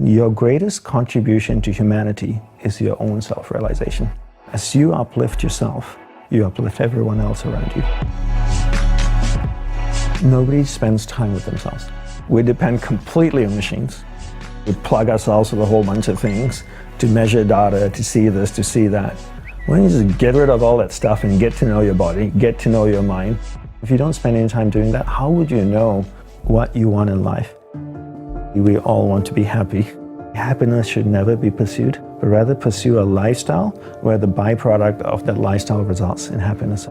Your greatest contribution to humanity is your own self-realization. As you uplift yourself, you uplift everyone else around you. Nobody spends time with themselves. We depend completely on machines. We plug ourselves with a whole bunch of things to measure data, to see this, to see that. Why don't you just get rid of all that stuff and get to know your body, get to know your mind? If you don't spend any time doing that, how would you know what you want in life? We all want to be happy. Happiness should never be pursued, but rather pursue a lifestyle where the byproduct of that lifestyle results in happiness.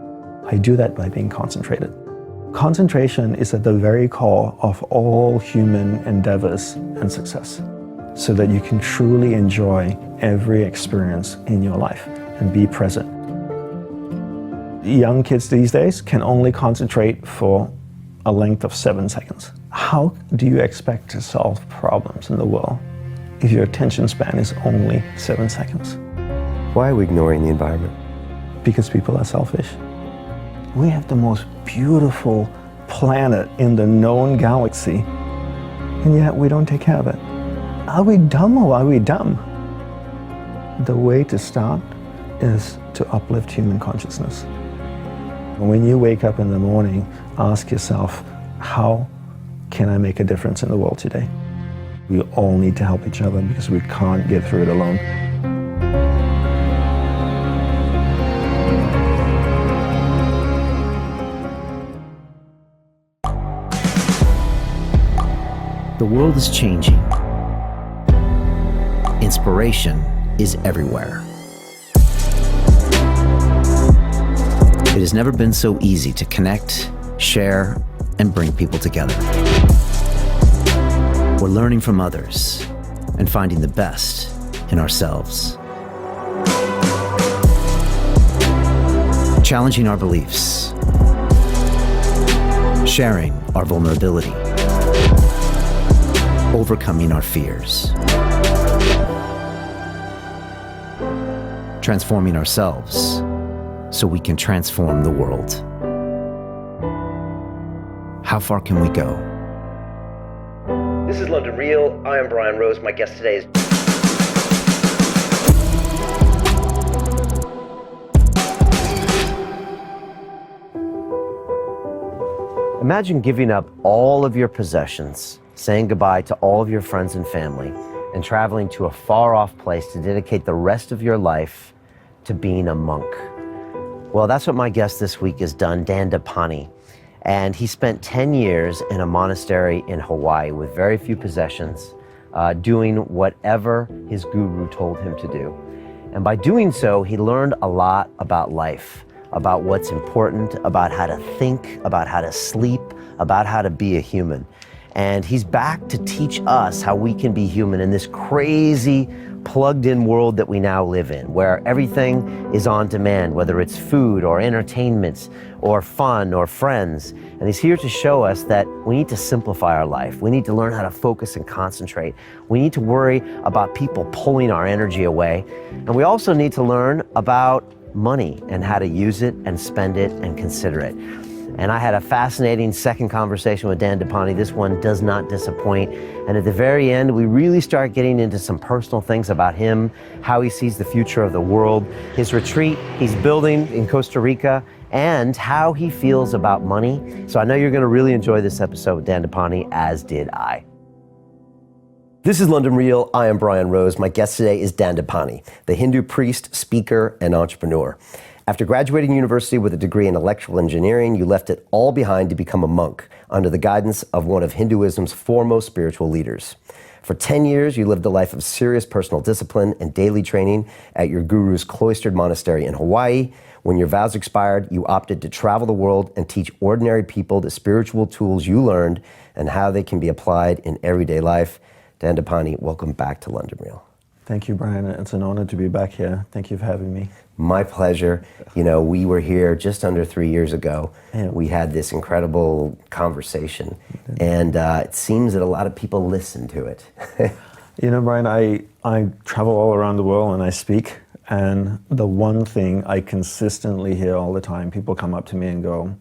I do that by being concentrated. Concentration is at the very core of all human endeavors and success, so that you can truly enjoy every experience in your life and be present. Young kids these days can only concentrate for a length of 7 seconds. How do you expect to solve problems in the world if your attention span is only 7 seconds? Why are we ignoring the environment? Because people are selfish. We have the most beautiful planet in the known galaxy, and yet we don't take care of it. Are we dumb or are we dumb? The way to start is to uplift human consciousness. When you wake up in the morning, ask yourself, how can I make a difference in the world today? We all need to help each other because we can't get through it alone. The world is changing. Inspiration is everywhere. It has never been so easy to connect, share, and bring people together. We're learning from others and finding the best in ourselves. Challenging our beliefs. Sharing our vulnerability. Overcoming our fears. Transforming ourselves so we can transform the world. How far can we go? This is London Real. I am Brian Rose. My guest today is... Imagine giving up all of your possessions, saying goodbye to all of your friends and family, and traveling to a far-off place to dedicate the rest of your life to being a monk. Well, that's what my guest this week has done, Dandapani. And he spent 10 years in a monastery in Hawaii with very few possessions, doing whatever his guru told him to do. And by doing so, he learned a lot about life, about what's important, about how to think, about how to sleep, about how to be a human. And he's back to teach us how we can be human in this crazy, plugged-in world that we now live in, where everything is on demand, whether it's food or entertainment or fun or friends. And he's here to show us that we need to simplify our life. We need to learn how to focus and concentrate. We need to worry about people pulling our energy away. And we also need to learn about money and how to use it and spend it and consider it. And I had a fascinating second conversation with Dandapani. This one does not disappoint. And at the very end, we really start getting into some personal things about him, how he sees the future of the world, his retreat he's building in Costa Rica, and how he feels about money. So I know you're going to really enjoy this episode with Dandapani, as did I. This is London Real. I am Brian Rose. My guest today is Dandapani, the Hindu priest, speaker, and entrepreneur. After graduating university with a degree in electrical engineering, you left it all behind to become a monk under the guidance of one of Hinduism's foremost spiritual leaders. For 10 years, you lived a life of serious personal discipline and daily training at your guru's cloistered monastery in Hawaii. When your vows expired, you opted to travel the world and teach ordinary people the spiritual tools you learned and how they can be applied in everyday life. Dandapani, welcome back to London Real. Thank you, Brian. It's an honor to be back here. Thank you for having me. My pleasure. You know, we were here just under 3 years ago. Yeah. We had this incredible conversation, and it seems that a lot of people listen to it. You know, Brian, I travel all around the world and I speak, and the one thing I consistently hear all the time, people come up to me and go,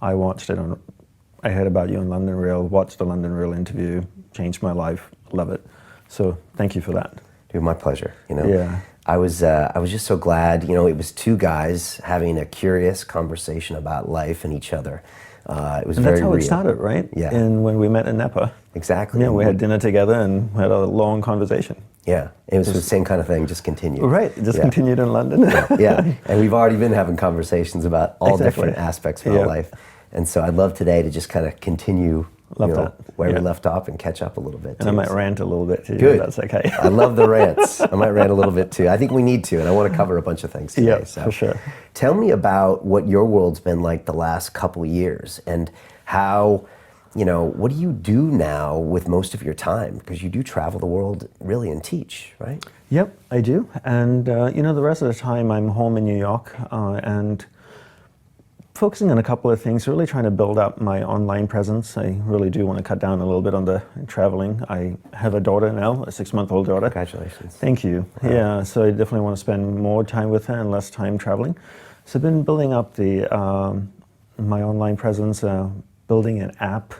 I heard about you on London Real, watched the London Real interview, changed my life, love it. So thank you for that. Dude, my pleasure. Yeah. I was just so glad. It was two guys having a curious conversation about life and each other. It was and very that's how real. it started, right? Yeah. And when we met in Napa. Exactly. Yeah, we had dinner together and had a long conversation. Yeah, it was the same kind of thing, just continued. Right, just continued in London. Yeah, and we've already been having conversations about all different aspects of our life. And so I'd love today to just kind of continue where we left off and catch up a little bit. And I might rant a little bit too. Good. That's okay. I love the rants. I might rant a little bit too. I think we need to, and I want to cover a bunch of things today. Yeah, so for sure. Tell me about what your world's been like the last couple years and how, what do you do now with most of your time? Because you do travel the world really and teach, right? Yep, I do. And, the rest of the time I'm home in New York and focusing on a couple of things, really trying to build up my online presence. I really do want to cut down a little bit on the traveling. I have a daughter now, a 6-month-old daughter. Congratulations. Thank you. Wow. Yeah, so I definitely want to spend more time with her and less time traveling. So I've been building up my online presence, building an app,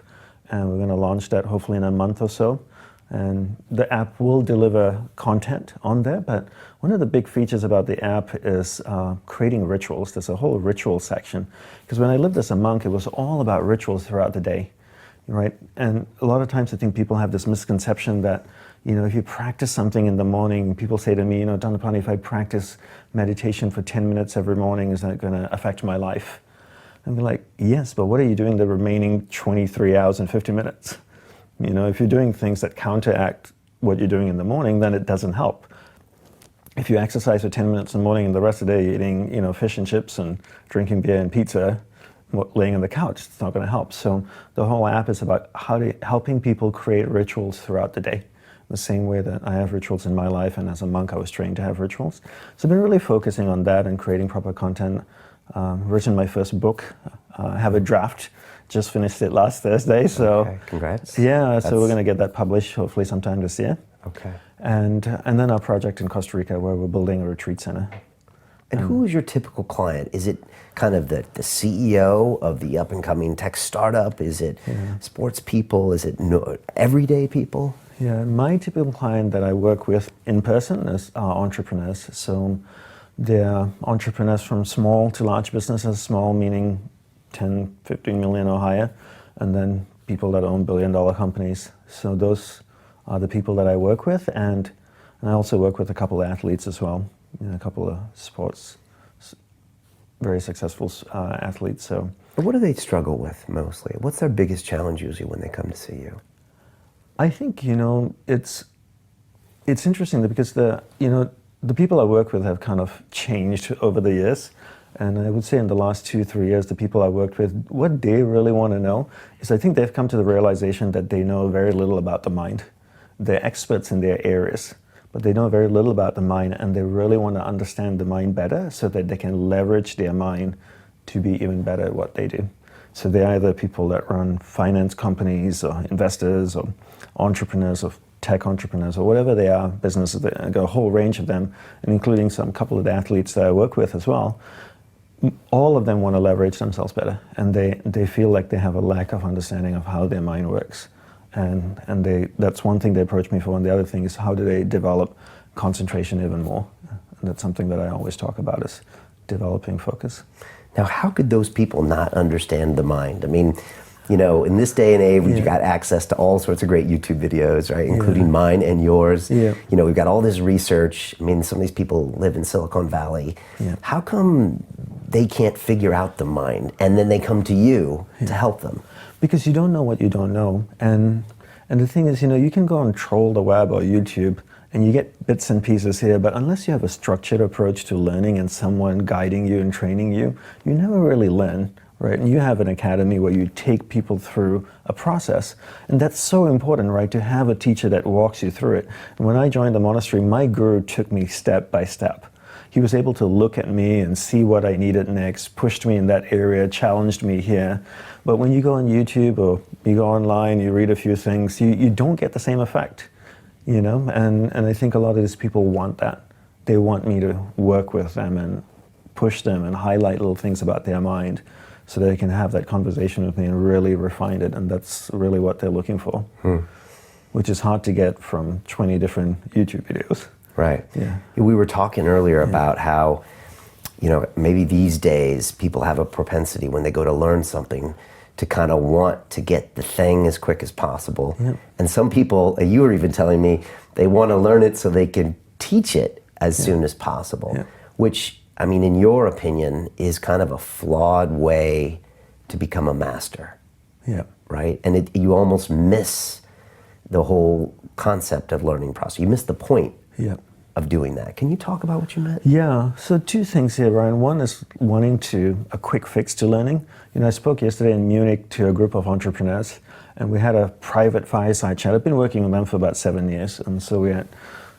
and we're going to launch that hopefully in a month or so. And the app will deliver content on there, but one of the big features about the app is creating rituals. There's a whole ritual section. Because when I lived as a monk, it was all about rituals throughout the day, right? And a lot of times I think people have this misconception that, if you practice something in the morning, people say to me, Dandapani, if I practice meditation for 10 minutes every morning, is that going to affect my life? And be like, yes, but what are you doing the remaining 23 hours and 50 minutes? If you're doing things that counteract what you're doing in the morning, then it doesn't help. If you exercise for 10 minutes in the morning and the rest of the day you're eating, fish and chips and drinking beer and pizza, laying on the couch, it's not going to help. So the whole app is about helping people create rituals throughout the day. The same way that I have rituals in my life, and as a monk I was trained to have rituals. So I've been really focusing on that and creating proper content. Written my first book, have a draft. Just finished it last Thursday, so okay, congrats. Yeah, so we're going to get that published hopefully sometime this year. Okay. And then our project in Costa Rica where we're building a retreat center. And who is your typical client? Is it kind of the CEO of the up and coming tech startup? Is it sports people? Is it everyday people? Yeah, my typical client that I work with in person is entrepreneurs. So they're entrepreneurs from small to large businesses, small meaning 10, 15 million or higher, and then people that own billion-dollar companies. So those are the people that I work with, and I also work with a couple of athletes as well, a couple of sports, very successful athletes. So, what do they struggle with mostly? What's their biggest challenge usually when they come to see you? I think it's interesting because the people I work with have kind of changed over the years. And I would say in the last 2-3 years, the people I worked with, what they really want to know is I think they've come to the realization that they know very little about the mind. They're experts in their areas, but they know very little about the mind, and they really want to understand the mind better so that they can leverage their mind to be even better at what they do. So they're either people that run finance companies or investors or entrepreneurs or tech entrepreneurs or whatever they are, businesses. I've got a whole range of them, and including some couple of the athletes that I work with as well. All of them want to leverage themselves better, and they feel like they have a lack of understanding of how their mind works. And that's one thing they approach me for, and the other thing is how do they develop concentration even more. And that's something that I always talk about is developing focus. Now, how could those people not understand the mind? I mean, in this day and age, we've got access to all sorts of great YouTube videos, right? Including mine and yours. Yeah. We've got all this research. I mean, some of these people live in Silicon Valley. Yeah. How come they can't figure out the mind, and then they come to you to help them? Because you don't know what you don't know. And the thing is, you can go and troll the web or YouTube, and you get bits and pieces here, but unless you have a structured approach to learning and someone guiding you and training you, you never really learn, right? And you have an academy where you take people through a process, and that's so important, right? To have a teacher that walks you through it. And when I joined the monastery, my guru took me step by step. He was able to look at me and see what I needed next, pushed me in that area, challenged me here. But when you go on YouTube or you go online, you read a few things, you don't get the same effect, And I think a lot of these people want that. They want me to work with them and push them and highlight little things about their mind so they can have that conversation with me and really refine it. And that's really what they're looking for. which is hard to get from 20 different YouTube videos. Right. Yeah. We were talking earlier about how, maybe these days people have a propensity when they go to learn something to kind of want to get the thing as quick as possible. Yeah. And some people, you were even telling me, they want to learn it so they can teach it as soon as possible, which, I mean, in your opinion, is kind of a flawed way to become a master. Yeah. Right? And you almost miss the whole concept of learning process. You miss the point of doing that. Can you talk about what you meant? Yeah, so two things here, Ryan. One is wanting a quick fix to learning. I spoke yesterday in Munich to a group of entrepreneurs, and we had a private fireside chat. I've been working with them for about 7 years, and so we had,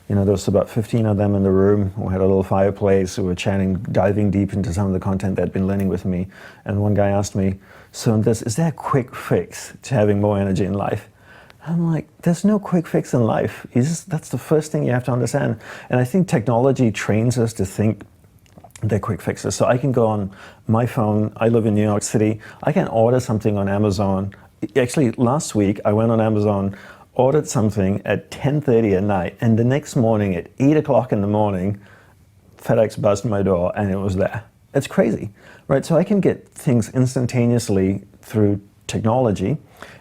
there was about 15 of them in the room. We had a little fireplace. We were chatting, diving deep into some of the content they'd been learning with me. And one guy asked me, so is there a quick fix to having more energy in life? I'm like, there's no quick fix in life. That's the first thing you have to understand. And I think technology trains us to think they're quick fixes. So I can go on my phone, I live in New York City, I can order something on Amazon. Actually, last week I went on Amazon, ordered something at 10:30 at night, and the next morning at 8 o'clock in the morning, FedEx buzzed my door and it was there. It's crazy, right? So I can get things instantaneously through technology.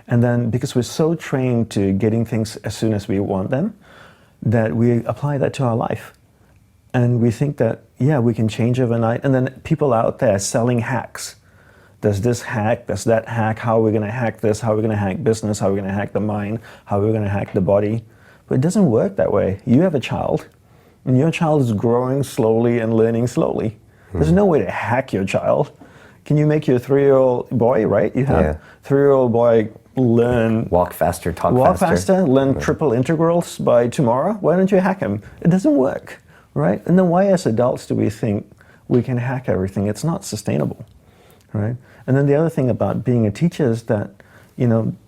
And then because we're so trained to getting things as soon as we want them, that we apply that to our life. And we think that, we can change overnight. And then people out there selling hacks. There's this hack, there's that hack. How are we going to hack this? How are we going to hack business? How are we going to hack the mind? How are we going to hack the body? But it doesn't work that way. You have a child, and your child is growing slowly and learning slowly. There's no way to hack your child. Can you make your 3-year-old boy, right? You have 3-year-old boy learn... Walk faster, talk faster, learn triple integrals by tomorrow. Why don't you hack him? It doesn't work, right? And then why as adults do we think we can hack everything? It's not sustainable, right? And then the other thing about being a teacher is that,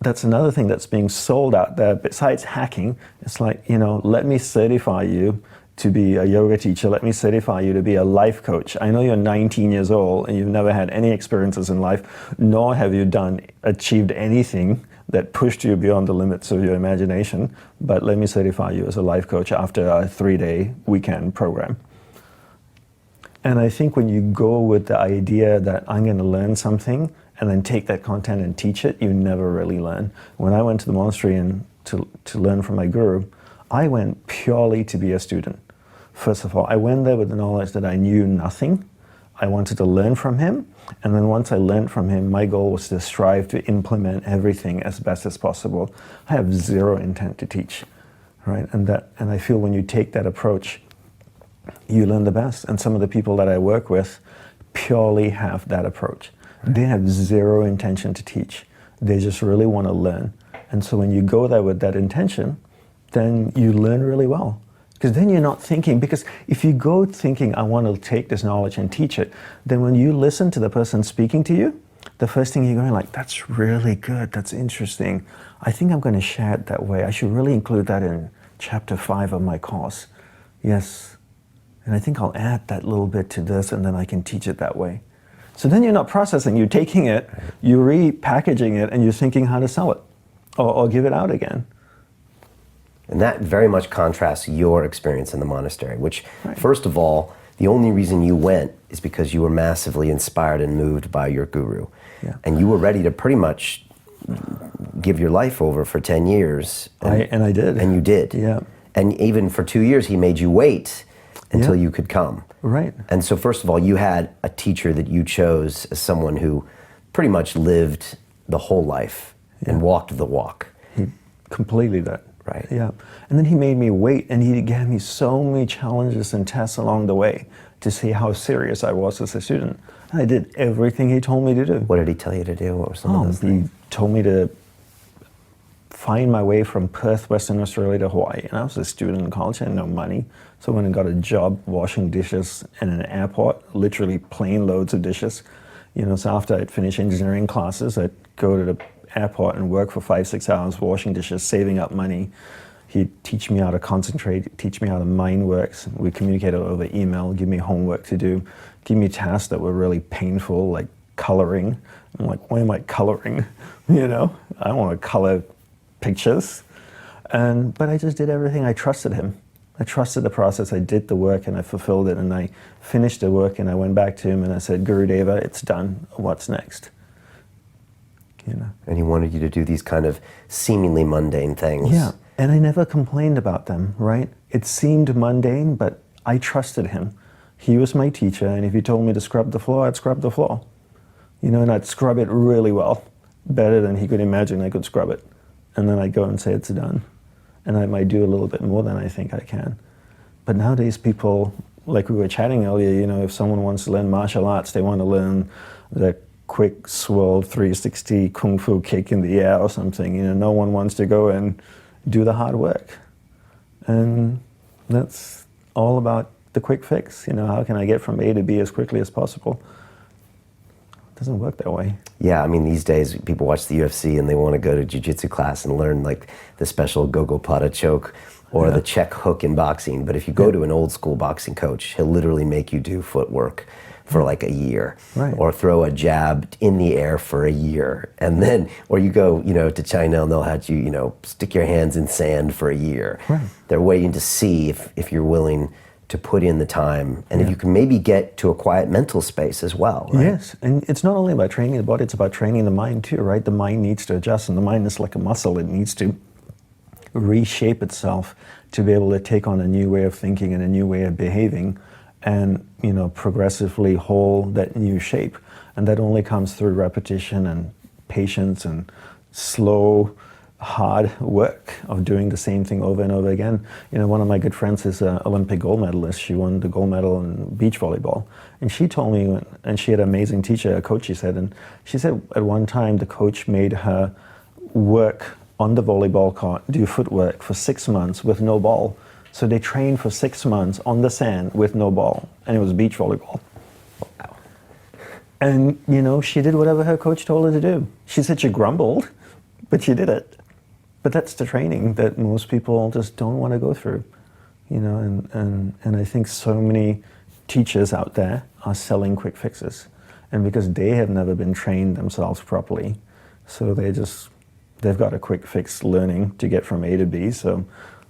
that's another thing that's being sold out there. Besides hacking, it's like, let me certify you to be a yoga teacher. Let me certify you to be a life coach. I know you're 19 years old and you've never had any experiences in life, nor have you achieved anything that pushed you beyond the limits of your imagination, but let me certify you as a life coach after a 3-day weekend program. And I think when you go with the idea that I'm going to learn something and then take that content and teach it, you never really learn. When I went to the monastery and to learn from my guru, I went purely to be a student. First of all, I went there with the knowledge that I knew nothing. I wanted to learn from him. And then once I learned from him, my goal was to strive to implement everything as best as possible. I have zero intent to teach, right? And I feel when you take that approach, you learn the best. And some of the people that I work with purely have that approach. They have zero intention to teach. They just really want to learn. And so when you go there with that intention, then you learn really well. Because then you're not thinking, because if you go thinking, I want to take this knowledge and teach it, then when you listen to the person speaking to you, the first thing you're going like, that's really good, that's interesting. I think I'm going to share it that way. I should really include that in chapter 5 of my course. Yes. And I think I'll add that little bit to this and then I can teach it that way. So then you're not processing, you're taking it, you're repackaging it, and you're thinking how to sell it or give it out again. And that very much contrasts your experience in the monastery, which, first of all, the only reason you went is because you were massively inspired and moved by your guru. Yeah. And you were ready to pretty much give your life over for 10 years. And I did. And you did. Yeah. And even for 2 years, he made you wait until you could come. Right. And so first of all, you had a teacher that you chose as someone who pretty much lived the whole life and walked the walk. He completely did. Right. Yeah. And then he made me wait, and he gave me so many challenges and tests along the way to see how serious I was as a student. And I did everything he told me to do. What did he tell you to do? What were some of those things? He told me to find my way from Perth, Western Australia to Hawaii. And I was a student in college, I had no money. So I went and got a job washing dishes in an airport, literally plane loads of dishes. So after I'd finish engineering classes, I'd go to the airport and work for 5-6 hours washing dishes, saving up money. He'd teach me how to concentrate, teach me how the mind works. We communicated over email, give me homework to do, give me tasks that were really painful, like coloring. I'm like, why am I coloring? I want to color pictures. But I just did everything. I trusted him. I trusted the process. I did the work and I fulfilled it, and I finished the work and I went back to him and I said, Gurudeva, it's done. What's next? You know. And he wanted you to do these kind of seemingly mundane things. Yeah, and I never complained about them, right? It seemed mundane, but I trusted him. He was my teacher, and if he told me to scrub the floor, I'd scrub the floor. You know, and I'd scrub it really well, better than he could imagine I could scrub it. And then I'd go and say it's done. And I might do a little bit more than I think I can. But nowadays people, like we were chatting earlier, you know, if someone wants to learn martial arts, they want to learn the quick swirl 360 kung fu kick in the air or something. You know, no one wants to go and do the hard work. And that's all about the quick fix. You know, how can I get from A to B as quickly as possible? It doesn't work that way. Yeah, I mean, these days people watch the UFC and they want to go to jiu-jitsu class and learn like the special gogo-pada choke or the check hook in boxing. But if you go to an old school boxing coach, he'll literally make you do footwork for like a year, or throw a jab in the air for a year. And then, or you go, you know, to China and they'll have you, you know, stick your hands in sand for a year. They're waiting to see if you're willing to put in the time, and if you can maybe get to a quiet mental space as well, right? Yes, and it's not only about training the body, it's about training the mind too, right? The mind needs to adjust, and the mind is like a muscle. It needs to reshape itself to be able to take on a new way of thinking and a new way of behaving, and, you know, progressively hold that new shape. And that only comes through repetition and patience and slow, hard work of doing the same thing over and over again. You know, one of my good friends is an Olympic gold medalist. She won the gold medal in beach volleyball. And she told me, and she had an amazing teacher, a coach, she said, and she said at one time the coach made her work on the volleyball court, do footwork for 6 months with no ball. So they trained for 6 months on the sand with no ball, and it was beach volleyball. Wow. And, you know, she did whatever her coach told her to do. She said she grumbled, but she did it. But that's the training that most people just don't want to go through, you know, and I think so many teachers out there are selling quick fixes, and because they have never been trained themselves properly, so they've got a quick fix learning to get from A to B, so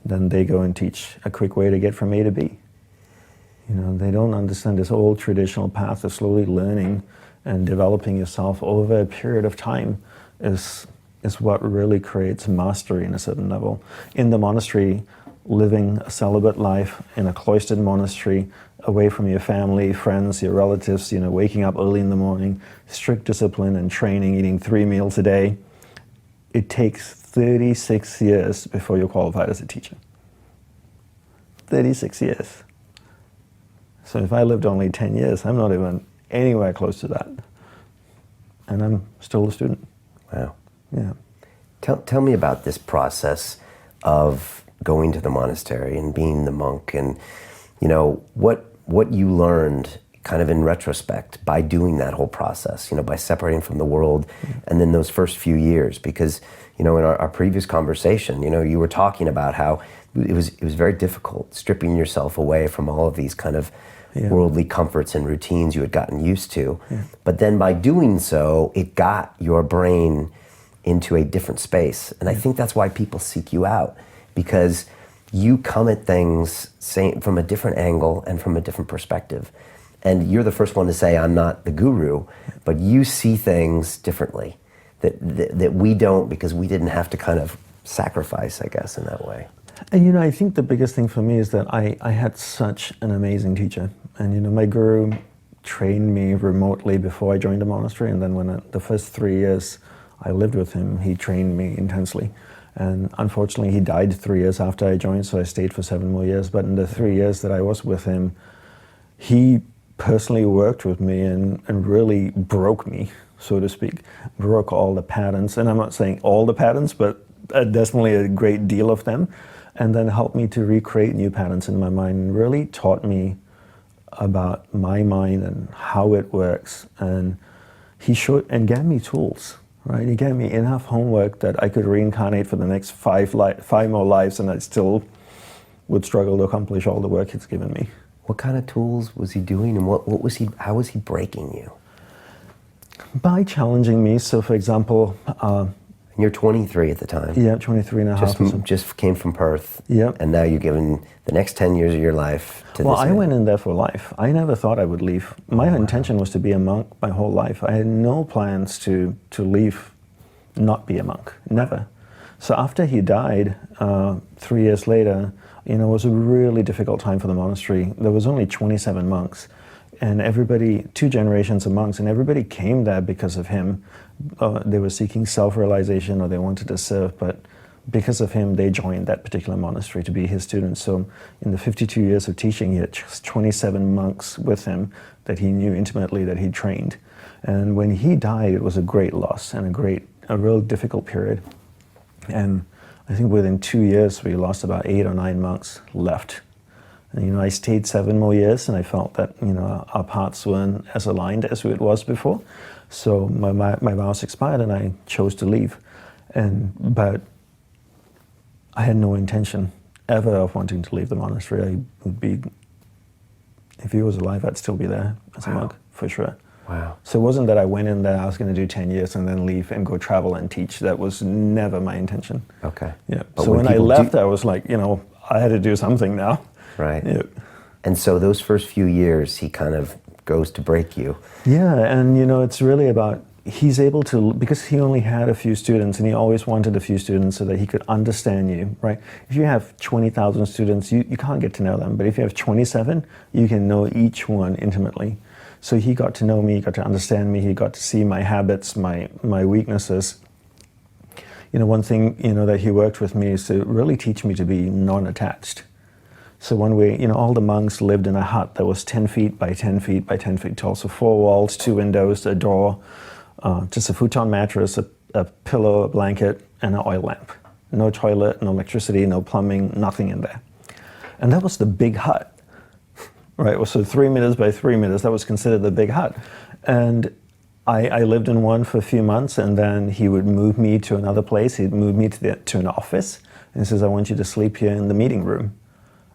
then they go and teach a quick way to get from A to B. You know, they don't understand this old traditional path of slowly learning and developing yourself over a period of time is what really creates mastery in a certain level. In the monastery, living a celibate life in a cloistered monastery, away from your family, friends, your relatives, you know, waking up early in the morning, strict discipline and training, eating 3 meals a day, it takes 36 years before you're qualified as a teacher. 36 years. So if I lived only 10 years, I'm not even anywhere close to that. And I'm still a student. Wow. Yeah. Tell me about this process of going to the monastery and being the monk, and, you know, what you learned kind of in retrospect by doing that whole process, you know, by separating from the world, and then those first few years. Because, you know, in our previous conversation, you know, you were talking about how it was very difficult stripping yourself away from all of these kind of worldly comforts and routines you had gotten used to. But then by doing so, it got your brain into a different space. And I think that's why people seek you out, because you come at things from a different angle and from a different perspective. And you're the first one to say, I'm not the guru, but you see things differently that we don't, because we didn't have to kind of sacrifice, I guess, in that way. And, you know, I think the biggest thing for me is that I had such an amazing teacher. And, you know, my guru trained me remotely before I joined the monastery. And then when the first 3 years I lived with him, he trained me intensely. And unfortunately, he died 3 years after I joined, so I stayed for 7 more years. But in the 3 years that I was with him, he personally worked with me and really broke me, so to speak, broke all the patterns. And I'm not saying all the patterns, but definitely a great deal of them. And then helped me to recreate new patterns in my mind, and really taught me about my mind and how it works. And he showed and gave me tools. Right, he gave me enough homework that I could reincarnate for the next 5 more lives, and I still would struggle to accomplish all the work he's given me. What kind of tools was he doing, and how was he breaking you? By challenging me. So, for example, And you're 23 at the time. Yeah, 23 and a half. Just came from Perth. Yep. And now you're giving the next 10 years of your life to this. Well, I went in there for life. I never thought I would leave. My intention was to be a monk my whole life. I had no plans to leave, not be a monk, never. So after he died, 3 years later, it was a really difficult time for the monastery. There was only 27 monks, and everybody, 2 generations of monks, and everybody came there because of him. They were seeking self-realization, or they wanted to serve, but because of him, they joined that particular monastery to be his students. So in the 52 years of teaching, he had just 27 monks with him that he knew intimately, that he trained. And when he died, it was a great loss and a real difficult period. And I think within 2 years, we lost about 8 or 9 monks left. And, I stayed 7 more years, and I felt that, our paths weren't as aligned as it was before. So my vows expired, and I chose to leave. But I had no intention ever of wanting to leave the monastery. I would be, if he was alive, I'd still be there as a monk, for sure. Wow. So it wasn't that I went in there, I was going to do 10 years and then leave and go travel and teach. That was never my intention. Okay. Yeah. But so when I left, I was like, I had to do something now. Right. Yeah. And so those first few years, he kind of goes to break you. Yeah, and it's really about, he's able to, because he only had a few students, and he always wanted a few students so that he could understand you, right? If you have 20,000 students, you can't get to know them. But if you have 27, you can know each one intimately. So he got to know me, he got to understand me, he got to see my habits, my weaknesses. One thing, that he worked with me is to really teach me to be non-attached. So one way, all the monks lived in a hut that was 10 feet by 10 feet by 10 feet tall. So 4 walls, 2 windows, a door, just a futon mattress, a pillow, a blanket, and an oil lamp. No toilet, no electricity, no plumbing, nothing in there. And that was the big hut. Right, so 3 meters by 3 meters, that was considered the big hut. And I lived in one for a few months, and then he would move me to another place. He'd move me to an office, and he says, I want you to sleep here in the meeting room.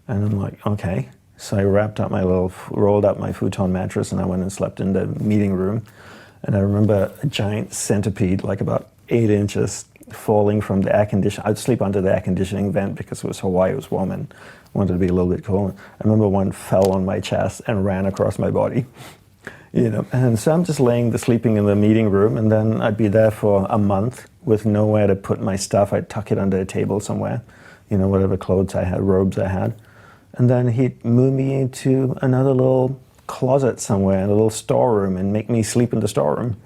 And I'm like, okay. So I rolled up my futon mattress, and I went and slept in the meeting room. And I remember a giant centipede, like about 8 inches, falling from the air conditioning. I'd sleep under the air conditioning vent because it was Hawaii, it was warm, and wanted to be a little bit cool. I remember one fell on my chest and ran across my body, And so I'm just sleeping in the meeting room, and then I'd be there for a month with nowhere to put my stuff. I'd tuck it under a table somewhere, whatever clothes I had, robes I had. And then he'd move me into another little closet somewhere, in a little storeroom, and make me sleep in the storeroom.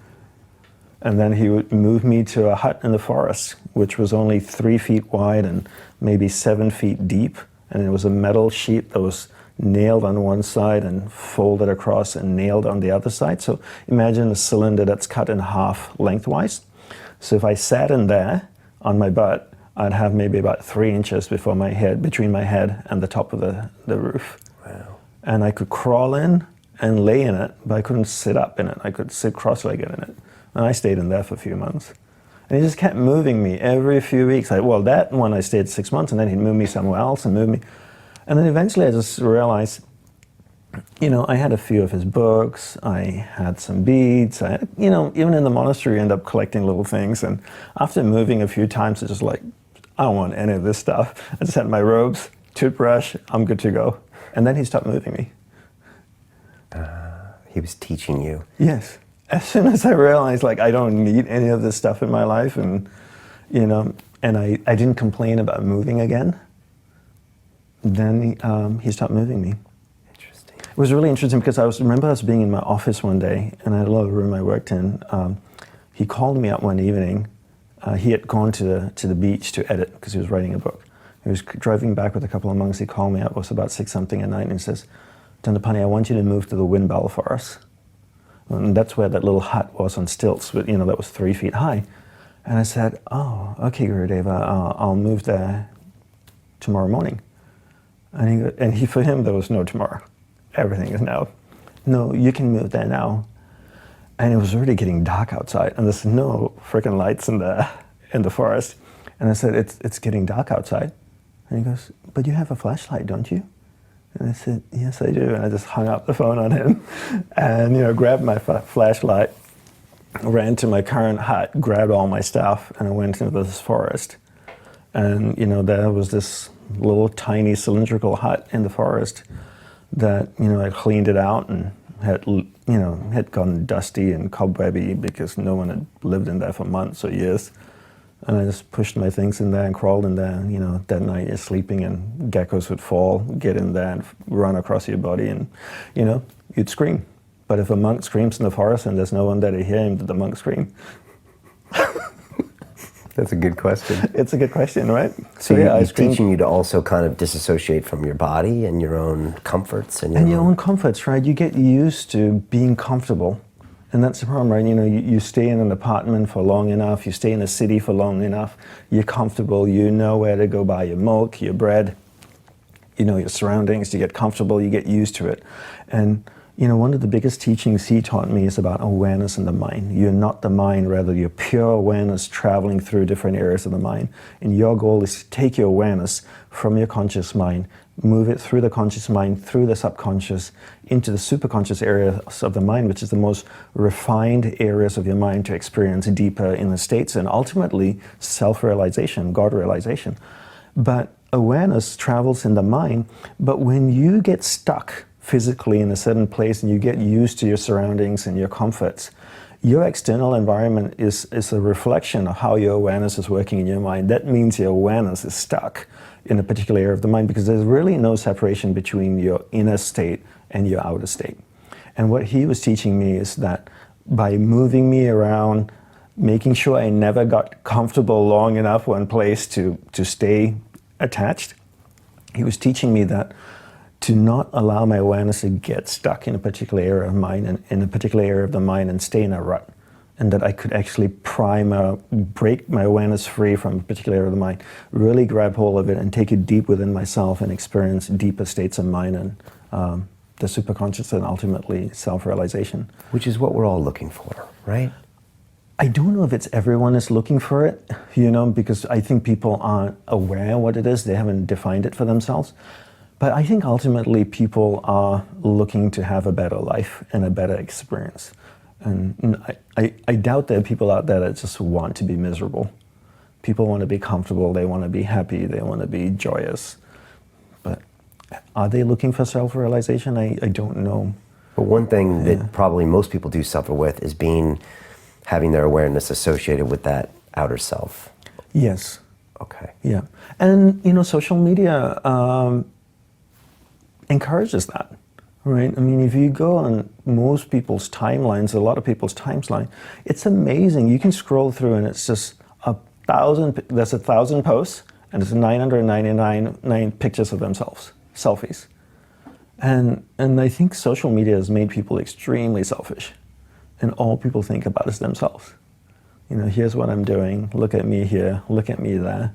And then he would move me to a hut in the forest, which was only 3 feet wide and maybe 7 feet deep. And it was a metal sheet that was nailed on one side and folded across and nailed on the other side. So imagine a cylinder that's cut in half lengthwise. So if I sat in there on my butt, I'd have maybe about 3 inches between my head and the top of the roof. Wow. And I could crawl in and lay in it, but I couldn't sit up in it. I could sit cross-legged in it. And I stayed in there for a few months. And he just kept moving me every few weeks. That one I stayed 6 months, and then he'd move me somewhere else and move me. And then eventually I just realized, I had a few of his books, I had some beads, even in the monastery I ended up collecting little things. And after moving a few times, it's just like, I don't want any of this stuff. I just had my robes, toothbrush, I'm good to go. And then he stopped moving me. He was teaching you. Yes. As soon as I realized, I don't need any of this stuff in my life, and, and I didn't complain about moving again, then he stopped moving me. Interesting. It was really interesting because I remember us being in my office one day, and I had a little room I worked in. He called me up one evening. He had gone to the beach to edit because he was writing a book. He was driving back with a couple of monks. He called me up. It was about 6-something at night, and he says, Dandapani, I want you to move to the wind bell for us. And that's where that little hut was on stilts, but that was 3 feet high. And I said, oh, okay, Gurudeva, I'll move there tomorrow morning. And for him, there was no tomorrow. Everything is now. No, you can move there now. And it was already getting dark outside, and there's no freaking lights in the forest. And I said, it's getting dark outside. And he goes, but you have a flashlight, don't you? And I said, yes, I do. And I just hung up the phone on him and, grabbed my flashlight ran to my current hut, grabbed all my stuff, and I went into this forest. And, you know, there was this little tiny cylindrical hut in the forest that, you know, I cleaned it out and had gone dusty and cobwebby because no one had lived in there for months or years. And I just pushed my things in there and crawled in there. You know, that night you're sleeping and geckos would fall, get in there and run across your body and, you know, you'd scream. But if a monk screams in the forest and there's no one there to hear him, did the monk scream? That's a good question. It's a good question, right? So yeah, he's teaching you to also kind of disassociate from your body and your own comforts. And your own comforts, right? You get used to being comfortable. And that's the problem, right? You know, you stay in an apartment for long enough, you stay in a city for long enough, you're comfortable, you know where to go buy your milk, your bread, you know your surroundings, you get comfortable, you get used to it. And you know, one of the biggest teachings he taught me is about awareness in the mind. You're not the mind, rather you're pure awareness traveling through different areas of the mind. And your goal is to take your awareness from your conscious mind, move it through the conscious mind, through the subconscious, into the superconscious areas of the mind, which is the most refined areas of your mind to experience deeper inner states and ultimately self-realization, God realization. But awareness travels in the mind, but when you get stuck physically in a certain place and you get used to your surroundings and your comforts, your external environment is a reflection of how your awareness is working in your mind. That means your awareness is stuck in a particular area of the mind because there's really no separation between your inner state and your outer state. And what he was teaching me is that by moving me around, making sure I never got comfortable long enough one place to stay attached, he was teaching me that to not allow my awareness to get stuck in a particular area of mind and in a particular area of the mind and stay in a rut, and that I could actually break my awareness free from a particular area of the mind, really grab hold of it and take it deep within myself and experience deeper states of mind and the superconscious and ultimately self-realization. Which is what we're all looking for, right? I don't know if it's everyone is looking for it, you know, because I think people aren't aware what it is. They haven't defined it for themselves. But I think ultimately people are looking to have a better life and a better experience. And I doubt there are people out there that just want to be miserable. People want to be comfortable, they want to be happy, they want to be joyous. But are they looking for self-realization? I don't know. But one thing that probably most people do suffer with is having their awareness associated with that outer self. Yes. Okay. Yeah. And, you know, social media encourages that, right? I mean, if you go on most people's timelines, a lot of people's timeline, it's amazing. You can scroll through and it's just there's 1,000 posts and it's 999 pictures of themselves, selfies. And I think social media has made people extremely selfish. And all people think about is themselves. You know, here's what I'm doing, look at me here, look at me there.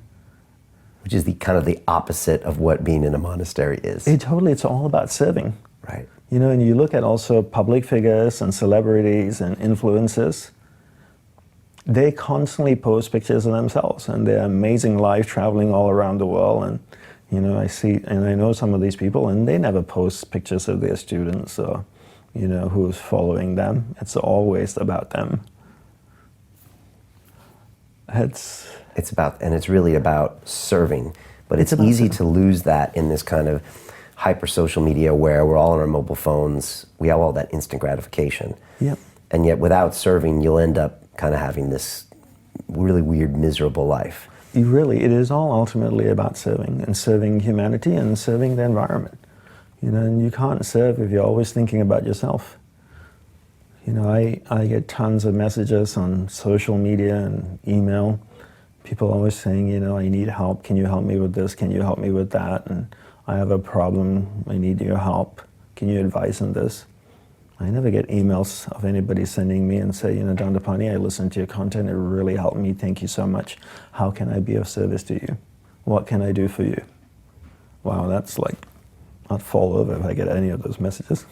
Which is the kind of the opposite of what being in a monastery is. It's all about serving. Right. You know, and you look at also public figures and celebrities and influencers, they constantly post pictures of themselves and their amazing life traveling all around the world. And, you know, I know some of these people and they never post pictures of their students or, you know, who's following them. It's always about them. It's really about serving, but it's easy to lose that in this kind of hyper social media where we're all on our mobile phones. We have all that instant gratification. Yep. And yet without serving, you'll end up kind of having this really weird, miserable life. It is all ultimately about serving and serving humanity and serving the environment. You know, and you can't serve if you're always thinking about yourself. You know, I get tons of messages on social media and email. People always saying, you know, I need help. Can you help me with this? Can you help me with that? And I have a problem. I need your help. Can you advise on this? I never get emails of anybody sending me and say, you know, Dandapani, I listened to your content. It really helped me. Thank you so much. How can I be of service to you? What can I do for you? Wow, that's like, I'd fall over if I get any of those messages.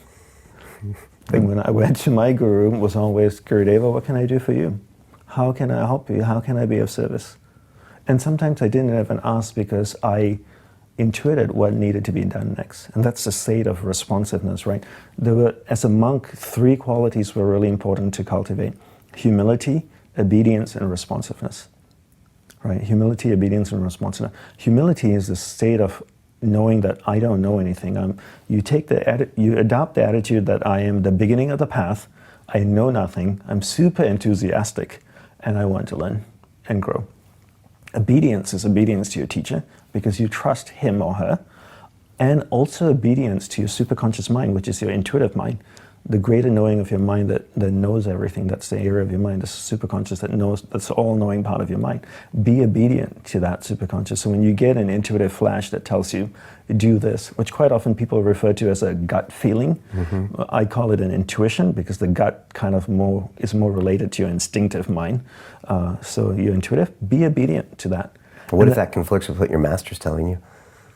And when I went to my guru, it was always, Gurudeva, what can I do for you? How can I help you? How can I be of service? And sometimes I didn't even ask because I intuited what needed to be done next. And that's the state of responsiveness, right? As a monk, 3 qualities were really important to cultivate. humility, obedience, and responsiveness. Right? Humility, obedience, and responsiveness. Humility is the state of knowing that I don't know anything. You adopt the attitude that I am the beginning of the path. I know nothing. I'm super enthusiastic, and I want to learn and grow. Obedience is obedience to your teacher because you trust him or her, and also obedience to your superconscious mind, which is your intuitive mind. The greater knowing of your mind that knows everything, that's the area of your mind, the superconscious that knows, that's the all-knowing part of your mind. Be obedient to that superconscious. So when you get an intuitive flash that tells you, do this, which quite often people refer to as a gut feeling, I call it an intuition because the gut kind of is more related to your instinctive mind. So you're intuitive, be obedient to that. What if that conflicts with what your master's telling you?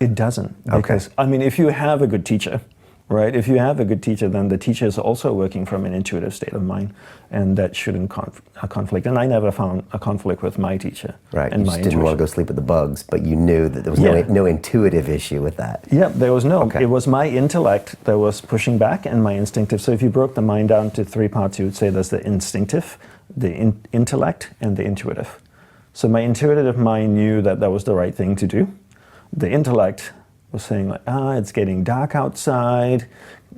It doesn't, because, I mean, if you have a good teacher, right? If you have a good teacher, then the teacher is also working from an intuitive state of mind, and that shouldn't conflict. And I never found a conflict with my teacher. Right, and you just didn't want to go sleep with the bugs, but you knew that there was no intuitive issue with that. Yeah, there was no. It was my intellect that was pushing back and my instinctive. So if you broke the mind down to 3 parts, you would say there's the instinctive, the intellect, and the intuitive. So my intuitive mind knew that that was the right thing to do. The intellect was saying like, it's getting dark outside,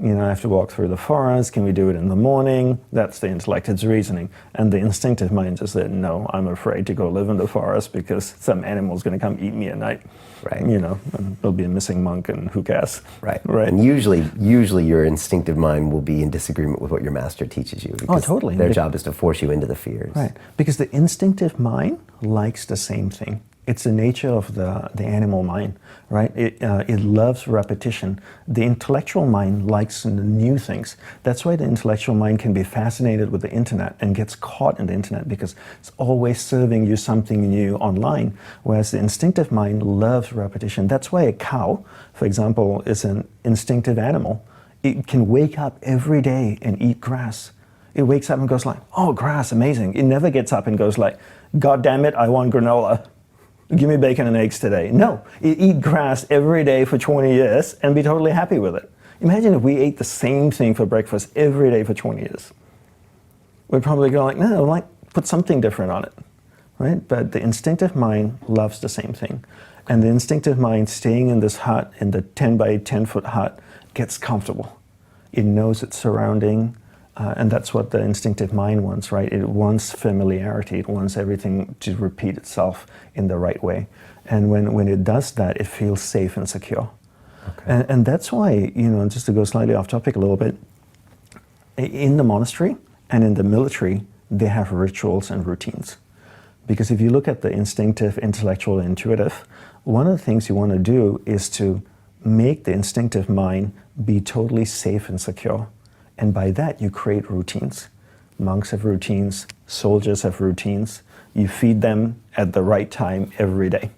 you know, I have to walk through the forest, can we do it in the morning? That's the intellect, it's reasoning. And the instinctive mind just said, no, I'm afraid to go live in the forest because some animal's gonna come eat me at night. Right. You know, and there'll be a missing monk and who cares? Right. Right. And usually your instinctive mind will be in disagreement with what your master teaches you. Oh, totally. Their job is to force you into the fears. Right. Because the instinctive mind likes the same thing. It's the nature of the animal mind, right? It loves repetition. The intellectual mind likes new things. That's why the intellectual mind can be fascinated with the internet and gets caught in the internet because it's always serving you something new online. Whereas the instinctive mind loves repetition. That's why a cow, for example, is an instinctive animal. It can wake up every day and eat grass. It wakes up and goes like, oh, grass, amazing. It never gets up and goes like, God damn it, I want granola. Give me bacon and eggs today. No, you eat grass every day for 20 years and be totally happy with it. Imagine if we ate the same thing for breakfast every day for 20 years. We'd probably go like, no, like put something different on it, right? But the instinctive mind loves the same thing. And the instinctive mind staying in this hut, in the 10 by 10 foot hut, gets comfortable. It knows its surrounding, and that's what the instinctive mind wants, right? It wants familiarity. It wants everything to repeat itself in the right way. And when it does that, it feels safe and secure. Okay. And that's why, you know, just to go slightly off topic a little bit, in the monastery and in the military, they have rituals and routines. Because if you look at the instinctive, intellectual, and intuitive, one of the things you want to do is to make the instinctive mind be totally safe and secure. And by that, you create routines. Monks have routines, soldiers have routines. You feed them at the right time every day,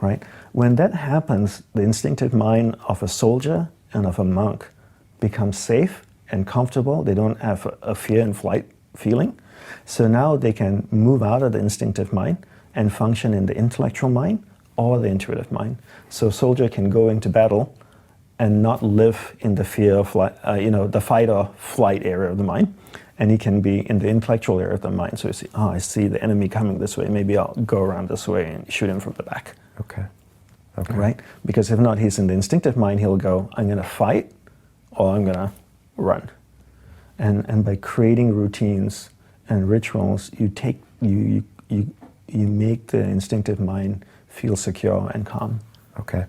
right? When that happens, the instinctive mind of a soldier and of a monk becomes safe and comfortable. They don't have a fear and flight feeling. So now they can move out of the instinctive mind and function in the intellectual mind or the intuitive mind. So a soldier can go into battle and not live in the fear of, the fight or flight area of the mind. And he can be in the intellectual area of the mind. So you see, I see the enemy coming this way. Maybe I'll go around this way and shoot him from the back. Okay. Right? Because if not, he's in the instinctive mind. He'll go, I'm going to fight or I'm going to run. And by creating routines and rituals, you make the instinctive mind feel secure and calm. Okay.